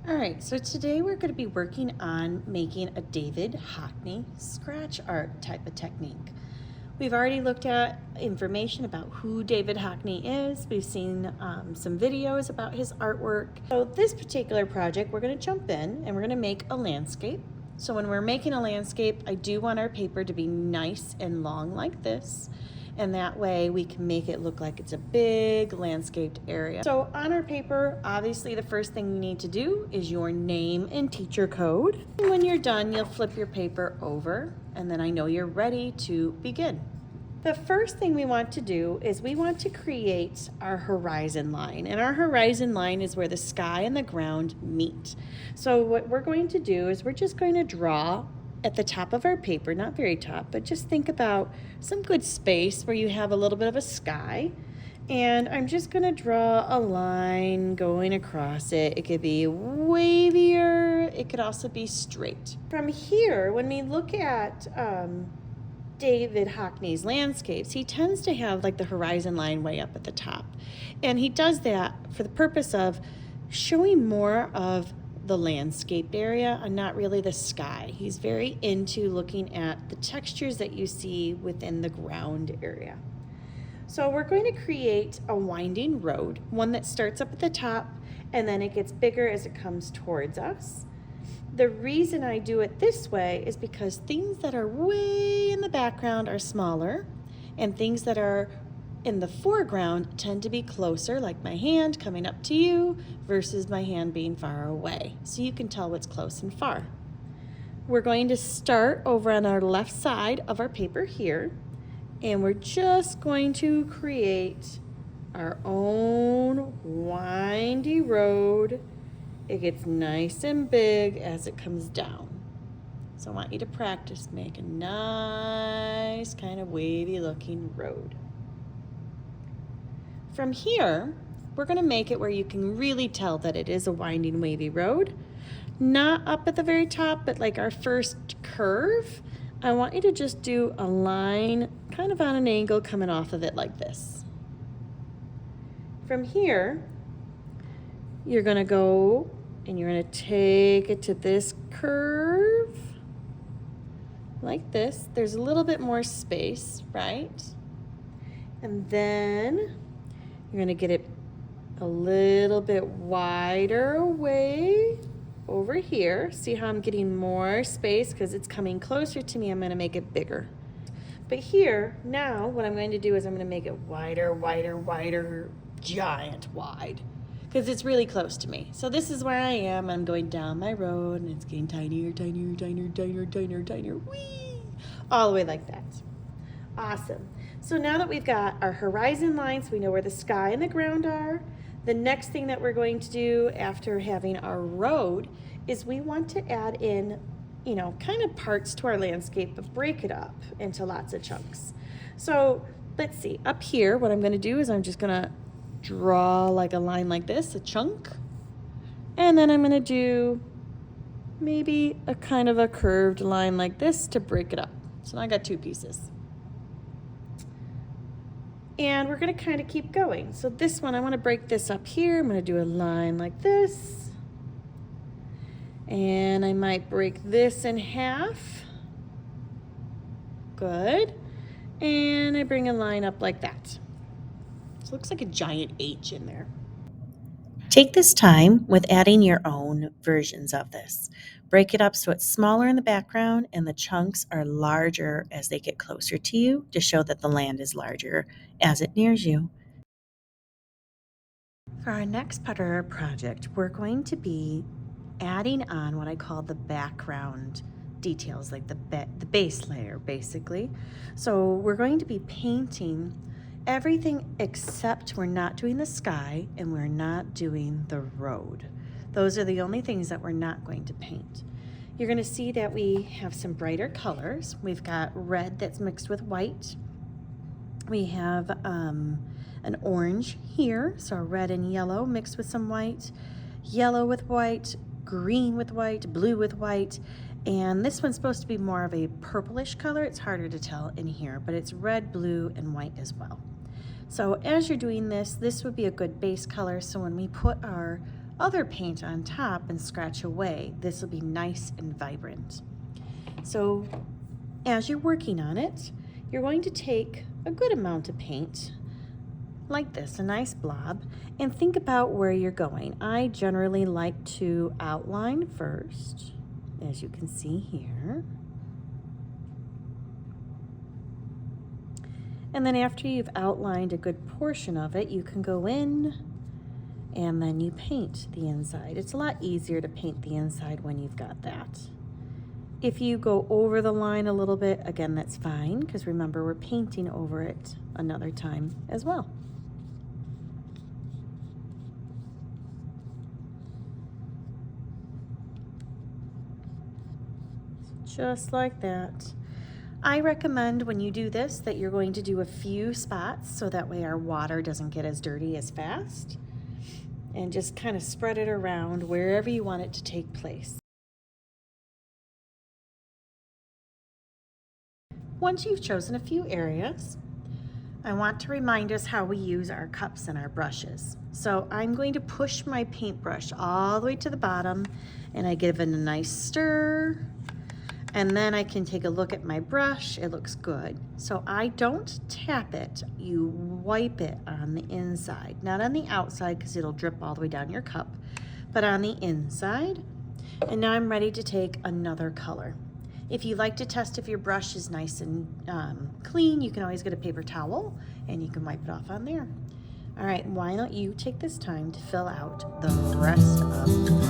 All right, so today we're going to be working on making a David Hockney scratch art type of technique. We've already looked at information about who David Hockney is. We've seen some videos about his artwork. So this particular project, we're going to jump in and we're going to make a landscape. So when we're making a landscape, I do want our paper to be nice and long like this. And that way we can make it look like it's a big landscaped area. So on our paper, obviously the first thing you need to do is your name and teacher code. And when you're done, you'll flip your paper over, and then I know you're ready to begin. The first thing we want to do is we want to create our horizon line, and our horizon line is where the sky and the ground meet. So what we're going to do is we're just going to draw at the top of our paper, not very top, but just think about some good space where you have a little bit of a sky. And I'm just gonna draw a line going across it. It could be wavier, it could also be straight. From here, when we look at David Hockney's landscapes, he tends to have like the horizon line way up at the top. And he does that for the purpose of showing more of the landscaped area and not really the sky. He's very into looking at the textures that you see within the ground area. So we're going to create a winding road, one that starts up at the top and then it gets bigger as it comes towards us. The reason I do it this way is because things that are way in the background are smaller, and things that are in the foreground tend to be closer, like my hand coming up to you versus my hand being far away. So you can tell what's close and far. We're going to start over on our left side of our paper here, and we're just going to create our own windy road. It gets nice and big as it comes down. So I want you to practice make a nice kind of wavy looking road. From here, we're going to make it where you can really tell that it is a winding wavy road. Not up at the very top, but like our first curve. I want you to just do a line kind of on an angle coming off of it like this. From here, you're going to go and you're going to take it to this curve like this. There's a little bit more space, right? And then you're going to get it a little bit wider away over here. See how I'm getting more space because it's coming closer to me. I'm going to make it bigger. But here, now what I'm going to do is I'm going to make it wider, wider, wider, giant wide, because it's really close to me. So this is where I am. I'm going down my road and it's getting tinier, tinier, tinier, tinier, tinier, tinier, whee, all the way like that. Awesome. So now that we've got our horizon lines, we know where the sky and the ground are. The next thing that we're going to do after having our road is we want to add in, kind of parts to our landscape, but break it up into lots of chunks. So let's see, up here, what I'm going to do is I'm just going to draw like a line like this, a chunk, and then I'm going to do maybe a kind of a curved line like this to break it up. So now I got two pieces. And we're going to kind of keep going. So this one, I want to break this up here. I'm going to do a line like this. And I might break this in half. Good. And I bring a line up like that. So it looks like a giant H in there. Take this time with adding your own versions of this. Break it up so it's smaller in the background and the chunks are larger as they get closer to you to show that the land is larger as it nears you. For our next part of our project, we're going to be adding on what I call the background details, like the base layer, basically. So we're going to be painting everything except we're not doing the sky and we're not doing the road. Those are the only things that we're not going to paint. You're going to see that we have some brighter colors. We've got red that's mixed with white. We have an orange here, so red and yellow mixed with some white, yellow with white, green with white, blue with white, and this one's supposed to be more of a purplish color. It's harder to tell in here, but it's red, blue, and white as well. So as you're doing this, this would be a good base color, so when we put our other paint on top and scratch away. This will be nice and vibrant. So as you're working on it, you're going to take a good amount of paint, like this, a nice blob, and think about where you're going. I generally like to outline first, as you can see here. And then after you've outlined a good portion of it, you can go in and then you paint the inside. It's a lot easier to paint the inside when you've got that. If you go over the line a little bit, again, that's fine, because remember, we're painting over it another time as well. Just like that. I recommend when you do this that you're going to do a few spots so that way our water doesn't get as dirty as fast, and just kind of spread it around wherever you want it to take place. Once you've chosen a few areas, I want to remind us how we use our cups and our brushes. So I'm going to push my paintbrush all the way to the bottom, and I give it a nice stir. And then I can take a look at my brush. It looks good. So I don't tap it. You wipe it on the inside, not on the outside because it'll drip all the way down your cup, but on the inside. And now I'm ready to take another color. If you like to test if your brush is nice and clean, you can always get a paper towel and you can wipe it off on there. All right, why don't you take this time to fill out the rest of